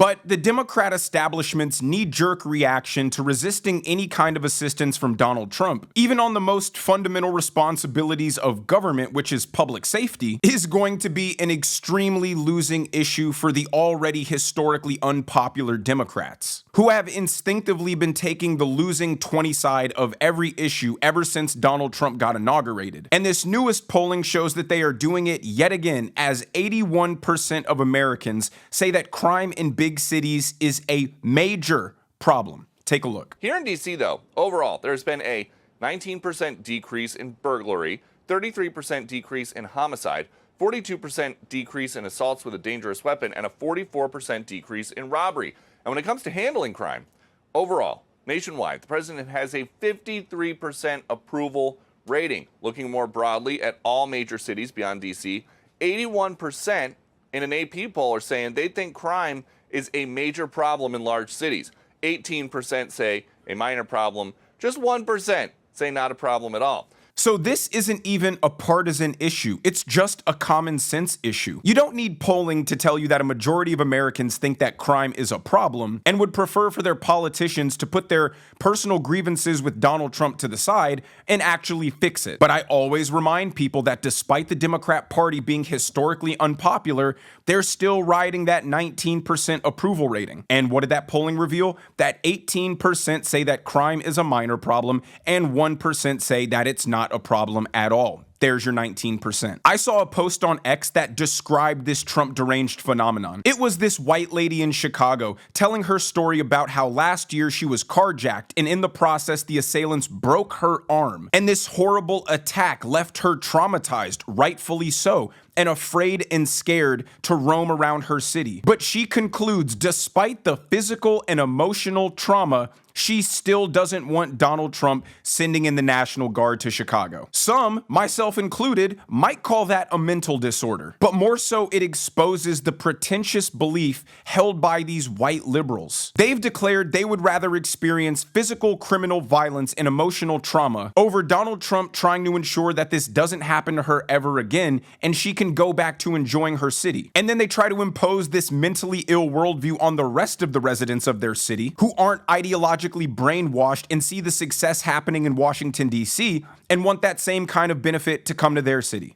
But the Democrat establishment's knee-jerk reaction to resisting any kind of assistance from Donald Trump, even on the most fundamental responsibilities of government, which is public safety, is going to be an extremely losing issue for the already historically unpopular Democrats, who have instinctively been taking the losing 20 side of every issue ever since Donald Trump got inaugurated. And this newest polling shows that they are doing it yet again, as 81% of Americans say that crime in big cities is a major problem. Take a look. Here in D.C., though, overall, there's been a 19% decrease in burglary, 33% decrease in homicide, 42% decrease in assaults with a dangerous weapon, and a 44% decrease in robbery. And when it comes to handling crime, overall, nationwide, the president has a 53% approval rating. Looking more broadly at all major cities beyond D.C., 81% in an AP poll are saying they think crime is a major problem in large cities. 18% say a minor problem. Just 1% say not a problem at all. So this isn't even a partisan issue. It's just a common sense issue. You don't need polling to tell you that a majority of Americans think that crime is a problem and would prefer for their politicians to put their personal grievances with Donald Trump to the side and actually fix it. But I always remind people that despite the Democrat Party being historically unpopular, they're still riding that 19% approval rating. And what did that polling reveal? That 18% say that crime is a minor problem and 1% say that it's not a problem at all. There's your 19%. I saw a post on X that described this Trump deranged phenomenon. It was this white lady in Chicago telling her story about how last year she was carjacked, and in the process the assailants broke her arm. And this horrible attack left her traumatized, rightfully so, and afraid and scared to roam around her city. But she concludes, despite the physical and emotional trauma, she still doesn't want Donald Trump sending in the National Guard to Chicago. Some, myself included, might call that a mental disorder, but more so it exposes the pretentious belief held by these white liberals. They've declared they would rather experience physical criminal violence and emotional trauma over Donald Trump trying to ensure that this doesn't happen to her ever again and she can go back to enjoying her city. And then they try to impose this mentally ill worldview on the rest of the residents of their city who aren't ideologically brainwashed and see the success happening in Washington, D.C. and want that same kind of benefit to come to their city.